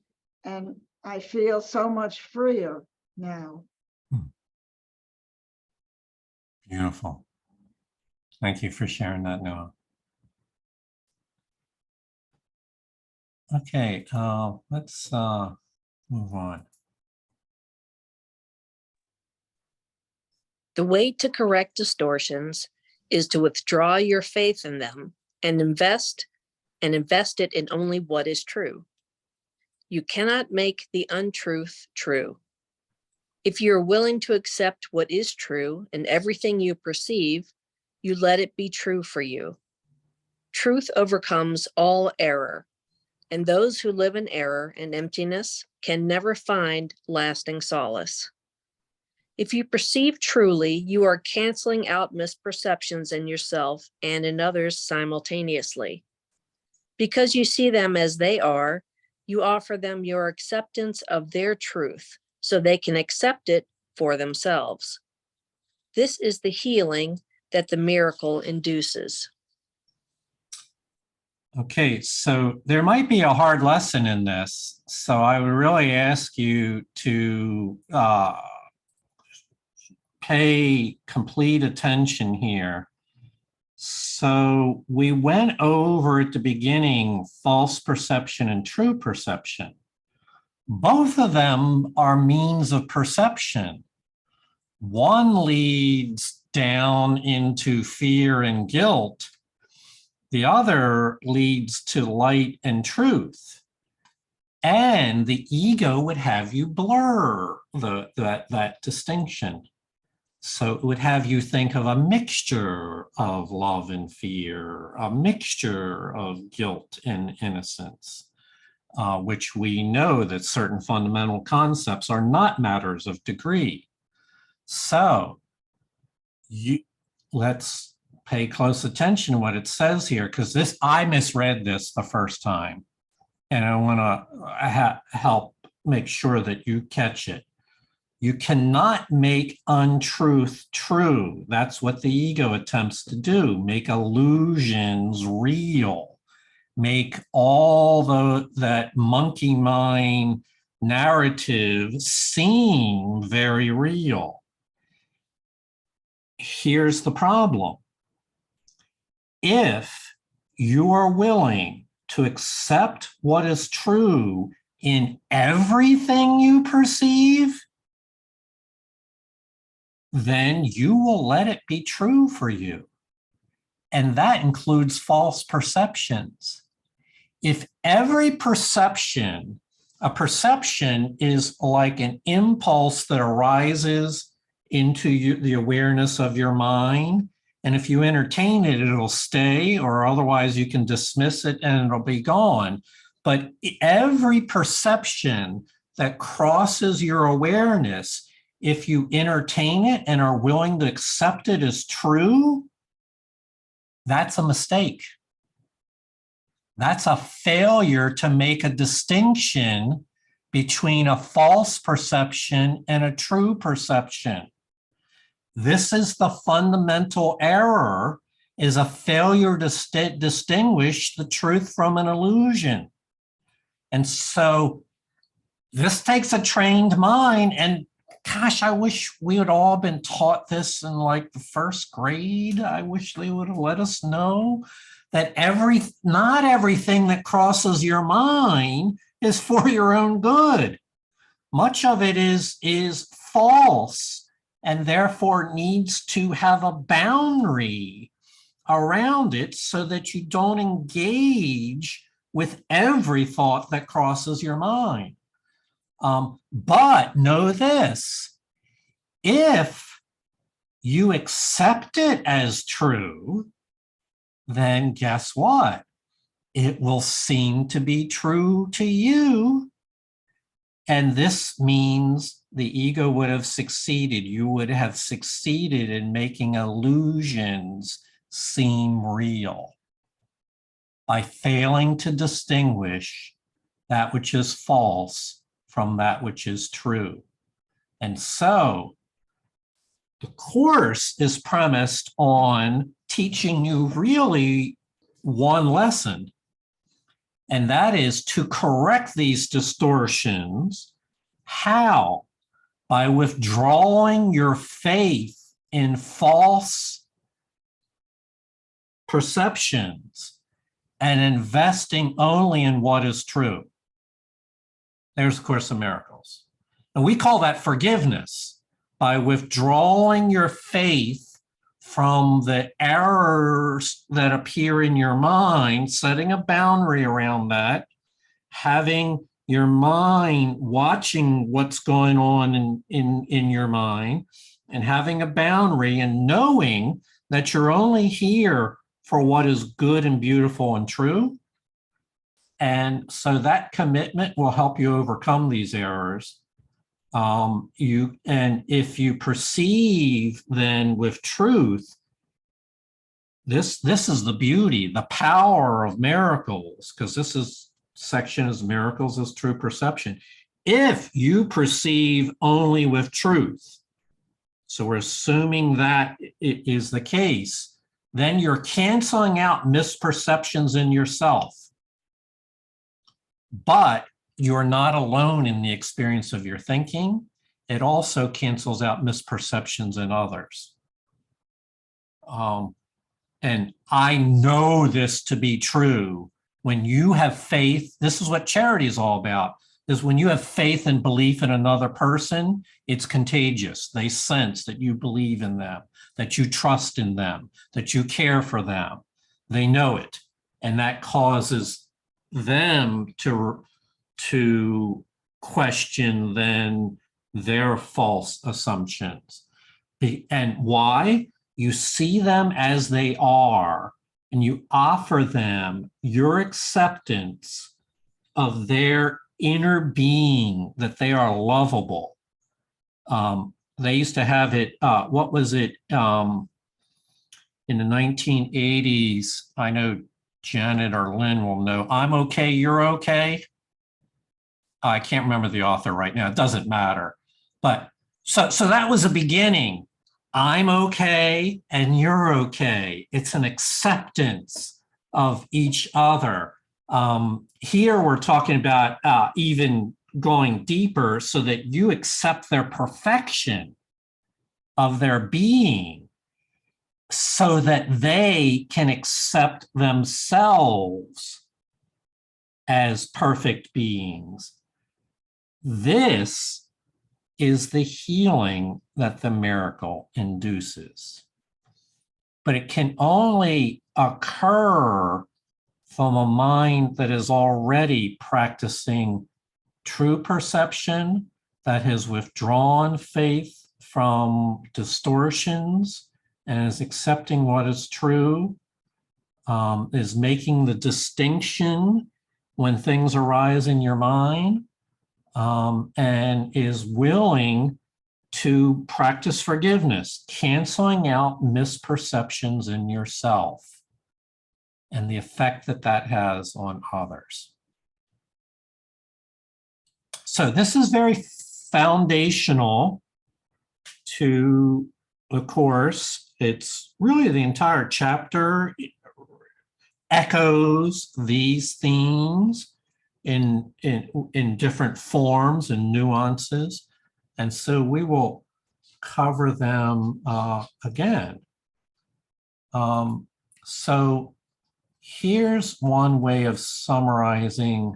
and I feel so much freer now. Beautiful. Thank you for sharing that, Noah. Okay, let's move on. The way to correct distortions is to withdraw your faith in them and invest it in only what is true. You cannot make the untruth true. If you're willing to accept what is true and everything you perceive, you let it be true for you. Truth overcomes all error, and those who live in error and emptiness can never find lasting solace. If you perceive truly, you are canceling out misperceptions in yourself and in others simultaneously. Because you see them as they are, you offer them your acceptance of their truth so they can accept it for themselves. This is the healing that the miracle induces. Okay, so there might be a hard lesson in this. So I would really ask you to pay complete attention here. So we went over at the beginning false perception and true perception. Both of them are means of perception. One leads down into fear and guilt. The other leads to light and truth. And the ego would have you blur that distinction. So it would have you think of a mixture of love and fear, a mixture of guilt and innocence, which we know that certain fundamental concepts are not matters of degree. So let's pay close attention to what it says here, because I misread this the first time, and I want to help make sure that you catch it. You cannot make untruth true. That's what the ego attempts to do, make illusions real, make all that monkey mind narrative seem very real. Here's the problem. If you are willing to accept what is true in everything you perceive, then you will let it be true for you. And that includes false perceptions. If every perception, a perception is like an impulse that arises into the awareness of your mind. And if you entertain it, it'll stay, or otherwise you can dismiss it and it'll be gone. But every perception that crosses your awareness, if you entertain it and are willing to accept it as true, that's a mistake. That's a failure to make a distinction between a false perception and a true perception. This is the fundamental error, is a failure to distinguish the truth from an illusion. And so this takes a trained mind, and gosh, I wish we had all been taught this in like the first grade. I wish they would have let us know that not everything that crosses your mind is for your own good. Much of it is false, and therefore needs to have a boundary around it so that you don't engage with every thought that crosses your mind. But know this, if you accept it as true, then guess what? It will seem to be true to you. And this means the ego would have succeeded. You would have succeeded in making illusions seem real by failing to distinguish that which is false from that which is true. And so the course is premised on teaching you really one lesson, and that is to correct these distortions. How? By withdrawing your faith in false perceptions and investing only in what is true. There's A Course in Miracles. And we call that forgiveness, by withdrawing your faith from the errors that appear in your mind, setting a boundary around that, having your mind watching what's going on in your mind, and having a boundary and knowing that you're only here for what is good and beautiful and true. And so that commitment will help you overcome these errors. And if you perceive then with truth, this is the beauty, the power of miracles, because this section is miracles as true perception. If you perceive only with truth, so we're assuming that it is the case, then you're canceling out misperceptions in yourself. But you're not alone in the experience of your thinking. It also cancels out misperceptions in others. And I know this to be true. When you have faith, this is what charity is all about, is when you have faith and belief in another person, it's contagious. They sense that you believe in them, that you trust in them, that you care for them. They know it. And that causes them to question then their false assumptions. And why? You see them as they are, and you offer them your acceptance of their inner being, that they are lovable. They used to have it, what was it, in the 1980s, I know Janet or Lynn will know, I'm okay, you're okay. I can't remember the author right now, it doesn't matter. But so that was a beginning. I'm okay and you're okay. It's an acceptance of each other. Here we're talking about even going deeper so that you accept their perfection of their being so that they can accept themselves as perfect beings. This is the healing that the miracle induces. But it can only occur from a mind that is already practicing true perception, that has withdrawn faith from distortions and is accepting what is true, is making the distinction when things arise in your mind, and is willing to practice forgiveness, canceling out misperceptions in yourself and the effect that that has on others. So this is very foundational to the course. It's really the entire chapter echoes these themes in different forms and nuances. And so we will cover them again. So here's one way of summarizing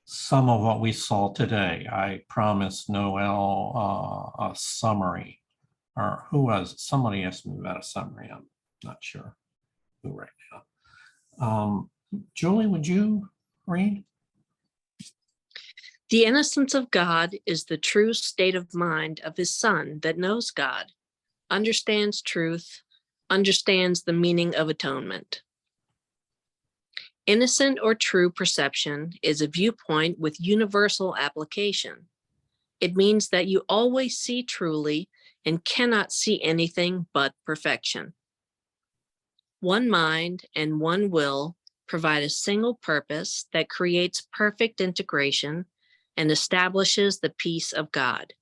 some of what we saw today. I promised Noel a summary, or who was it? Somebody asked me about a summary. I'm not sure who right now. Julie, would you read? The innocence of God is the true state of mind of his Son that knows God, understands truth, understands the meaning of atonement. Innocent or true perception is a viewpoint with universal application. It means that you always see truly and cannot see anything but perfection. One mind and one will provide a single purpose that creates perfect integration and establishes the peace of God.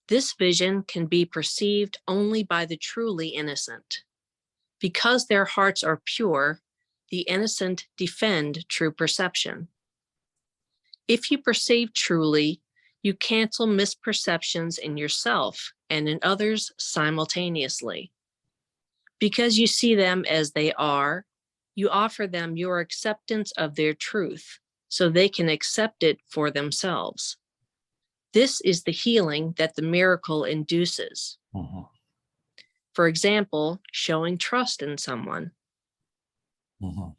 This vision can be perceived only by the truly innocent. Because their hearts are pure, the innocent defend true perception. If you perceive truly, you cancel misperceptions in yourself and in others simultaneously. Because you see them as they are, you offer them your acceptance of their truth, so they can accept it for themselves. This is the healing that the miracle induces. Mm-hmm. For example, showing trust in someone. Mm-hmm.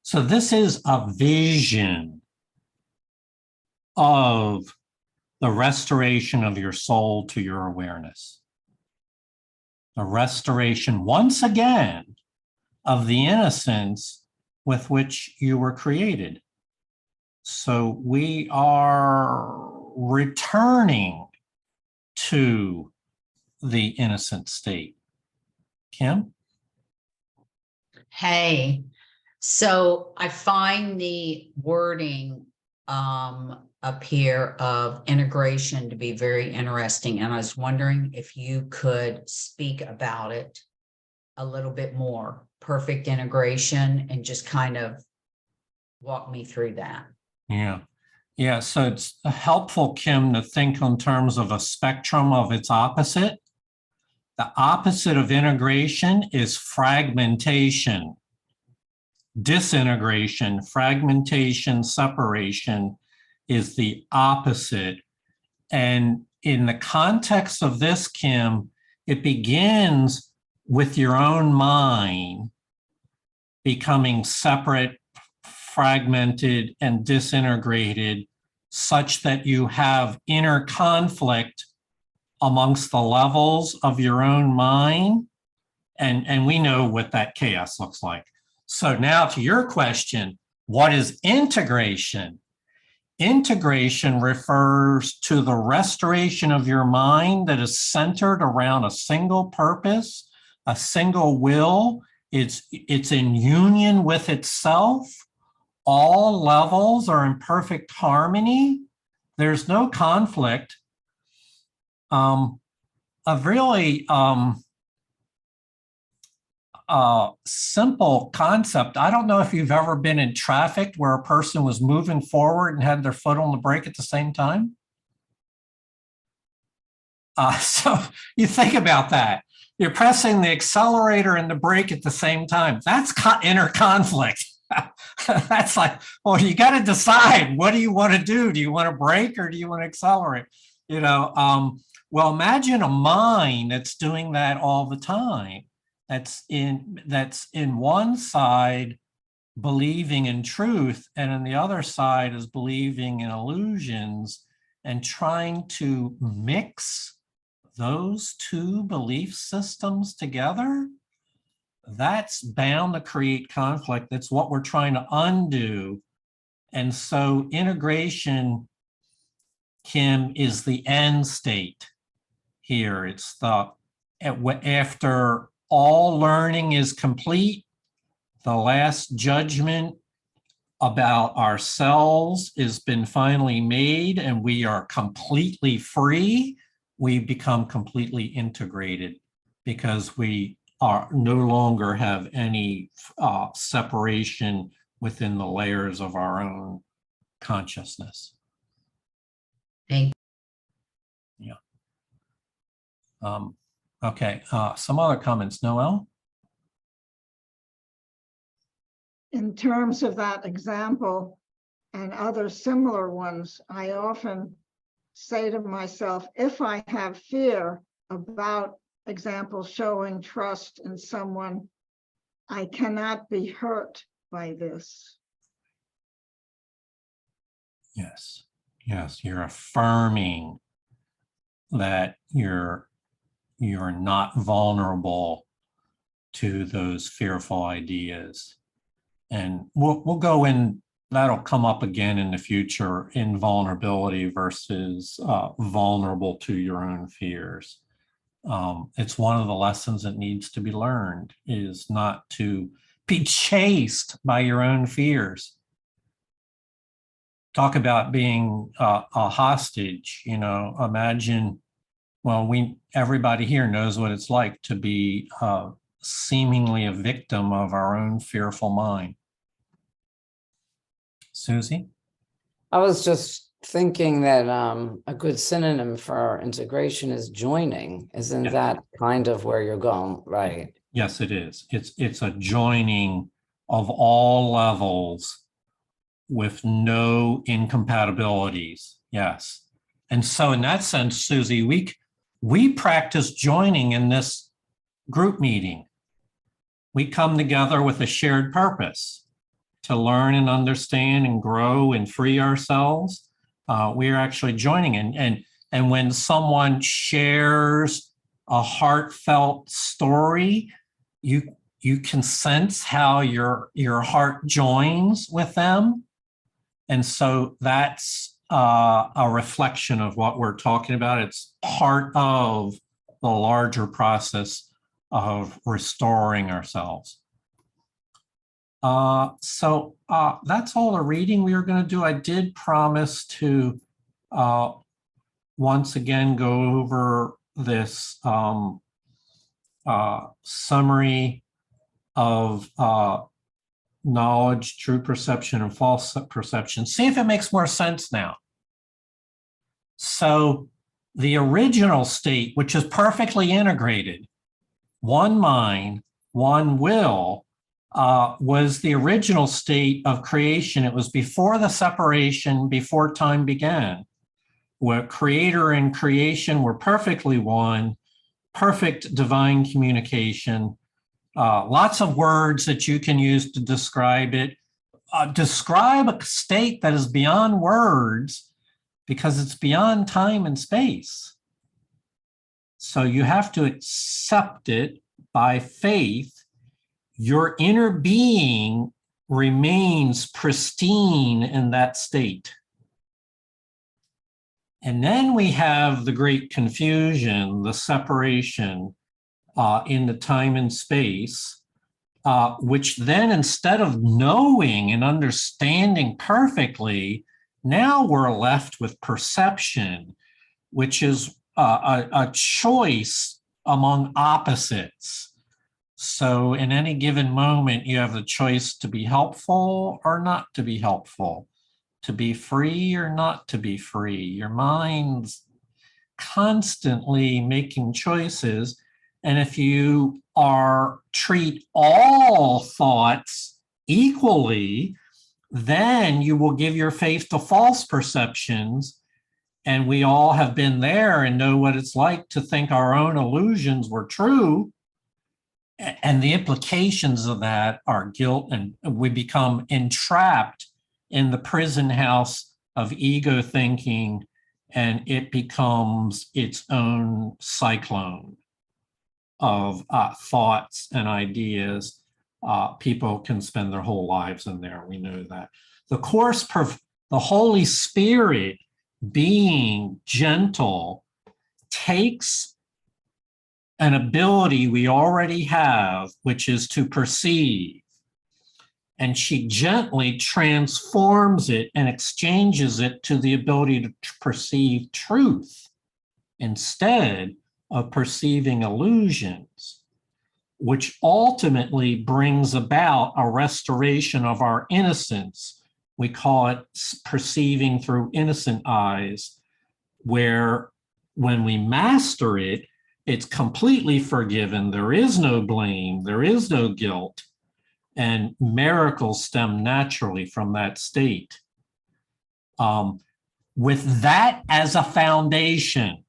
So this is a vision of the restoration of your soul to your awareness. The restoration, once again, of the innocence with which you were created. So we are returning to the innocent state. Kim? Hey, so I find the wording up here of integration to be very interesting. And I was wondering if you could speak about it a little bit more. Perfect integration, and just kind of walk me through that. Yeah. Yeah. So it's helpful, Kim, to think in terms of a spectrum of its opposite. The opposite of integration is fragmentation, disintegration, fragmentation, separation is the opposite. And in the context of this, Kim, it begins with your own mind becoming separate, fragmented, and disintegrated, such that you have inner conflict amongst the levels of your own mind. And we know what that chaos looks like. So now to your question, what is integration? Integration refers to the restoration of your mind that is centered around a single purpose, a single will. It's in union with itself. All levels are in perfect harmony. There's no conflict. A really simple concept. I don't know if you've ever been in traffic where a person was moving forward and had their foot on the brake at the same time. So you think about that. You're pressing the accelerator and the brake at the same time. That's inner conflict. That's like, well, you got to decide, what do you want to do? Do you want to brake or do you want to accelerate? Well, imagine a mind that's doing that all the time. That's in one side believing in truth, and on the other side is believing in illusions, and trying to mix those two belief systems together. That's bound to create conflict. That's what we're trying to undo. And so integration, Kim, is the end state here. It's after all learning is complete, the last judgment about ourselves has been finally made, and we are completely free. We become completely integrated because we are no longer have any separation within the layers of our own consciousness. Thank Yeah. Okay. Some other comments, Noel? In terms of that example and other similar ones, I often say to myself, if I have fear about example showing trust in someone, I cannot be hurt by this. Yes. Yes. You're affirming that you're not vulnerable to those fearful ideas. And we'll go in, that'll come up again in the future, in vulnerability versus vulnerable to your own fears. It's one of the lessons that needs to be learned, is not to be chased by your own fears. Talk about being a hostage, imagine, well, everybody here knows what it's like to be seemingly a victim of our own fearful mind. Susie? I was just thinking that a good synonym for integration is joining. Isn't that kind of where you're going, right? Yes, it is. It's a joining of all levels with no incompatibilities. Yes. And so in that sense, Susie, we practice joining in this group meeting. We come together with a shared purpose to learn and understand and grow and free ourselves. We are actually joining in. And when someone shares a heartfelt story, you can sense how your heart joins with them. And so that's a reflection of what we're talking about. It's part of the larger process of restoring ourselves. So that's all the reading we were going to do. I did promise to once again go over this summary of knowledge, true perception, and false perception. See if it makes more sense now. So the original state, which is perfectly integrated, one mind, one will, was the original state of creation. It was before the separation, before time began, where creator and creation were perfectly one, perfect divine communication. Lots of words that you can use to describe it. Describe a state that is beyond words because it's beyond time and space. So you have to accept it by faith. Your inner being remains pristine in that state. And then we have the great confusion, the separation in the time and space, which then, instead of knowing and understanding perfectly, now we're left with perception, which is a choice among opposites. So in any given moment, you have the choice to be helpful or not to be helpful, to be free or not to be free. Your mind's constantly making choices. And if you treat all thoughts equally, then you will give your faith to false perceptions. And we all have been there and know what it's like to think our own illusions were true. And the implications of that are guilt, and we become entrapped in the prison house of ego thinking, and it becomes its own cyclone of thoughts and ideas. People can spend their whole lives in there. We know that. The Course, the Holy Spirit, being gentle, takes an ability we already have, which is to perceive, and she gently transforms it and exchanges it to the ability to perceive truth instead of perceiving illusions, which ultimately brings about a restoration of our innocence. We call it perceiving through innocent eyes, where when we master it, it's completely forgiven. There is no blame. There is no guilt. And miracles stem naturally from that state. With that as a foundation,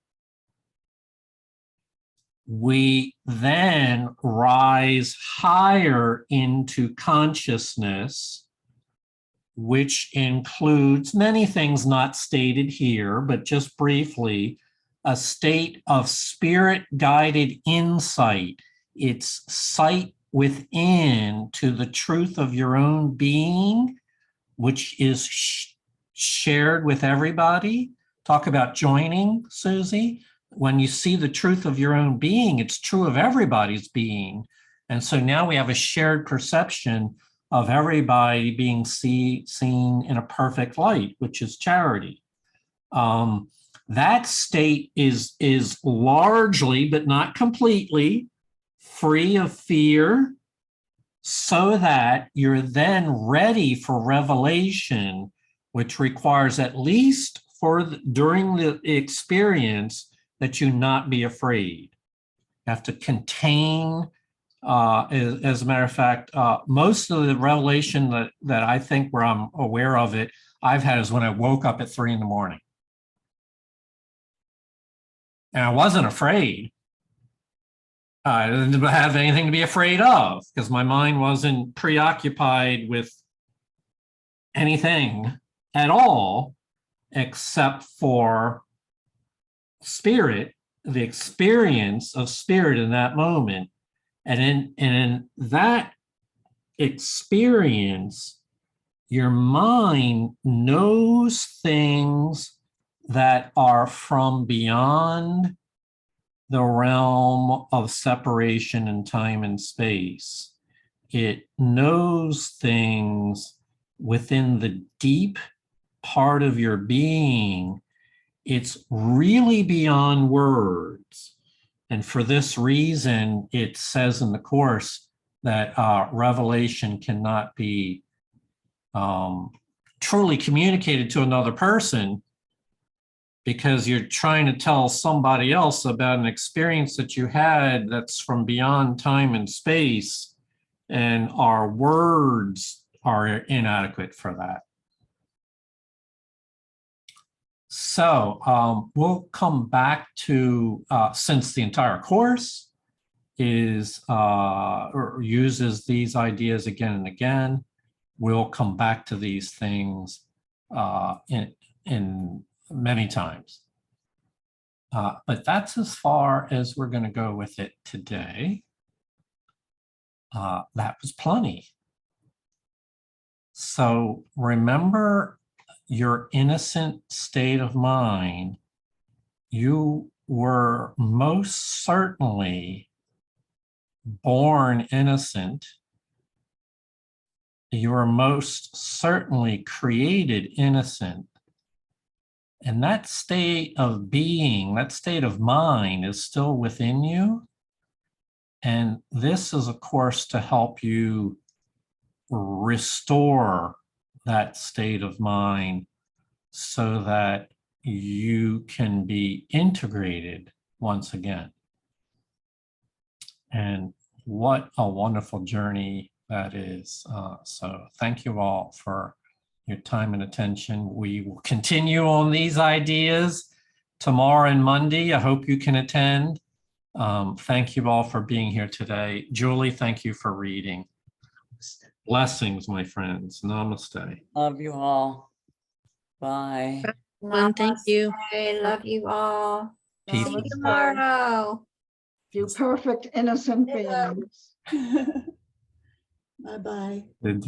we then rise higher into consciousness, which includes many things not stated here, but just briefly, a state of spirit-guided insight. It's sight within to the truth of your own being, which is shared with everybody. Talk about joining, Susie. When you see the truth of your own being, it's true of everybody's being. And so now we have a shared perception of everybody being seen in a perfect light, which is charity. That state is largely, but not completely, free of fear, so that you're then ready for revelation, which requires, at least during the experience, that you not be afraid. You have to contain. As a matter of fact, most of the revelation that I think where I'm aware of it, I've had is when I woke up at 3 a.m. And I wasn't afraid. I didn't have anything to be afraid of because my mind wasn't preoccupied with anything at all except for spirit, the experience of spirit in that moment. And in that experience, your mind knows things that are from beyond the realm of separation in time and space. It knows things within the deep part of your being. It's really beyond words. And for this reason, it says in the Course that revelation cannot be truly communicated to another person, because you're trying to tell somebody else about an experience that you had that's from beyond time and space, and our words are inadequate for that. So we'll come back to, since the entire Course is or uses these ideas again and again, we'll come back to these things in many times. But that's as far as we're going to go with it today. That was plenty. So remember your innocent state of mind. You were most certainly born innocent. You were most certainly created innocent. And that state of being, that state of mind is still within you. And this is a course to help you restore that state of mind so that you can be integrated once again. And what a wonderful journey that is. So thank you all for your time and attention. We will continue on these ideas tomorrow and Monday. I hope you can attend. Thank you all for being here today. Julie, thank you for reading. Blessings, my friends. Namaste. Love you all. Bye. Well, thank you. Namaste. Love you all. Peace. See you Namaste. tomorrow. You perfect innocent beings. Bye-bye. Indeed.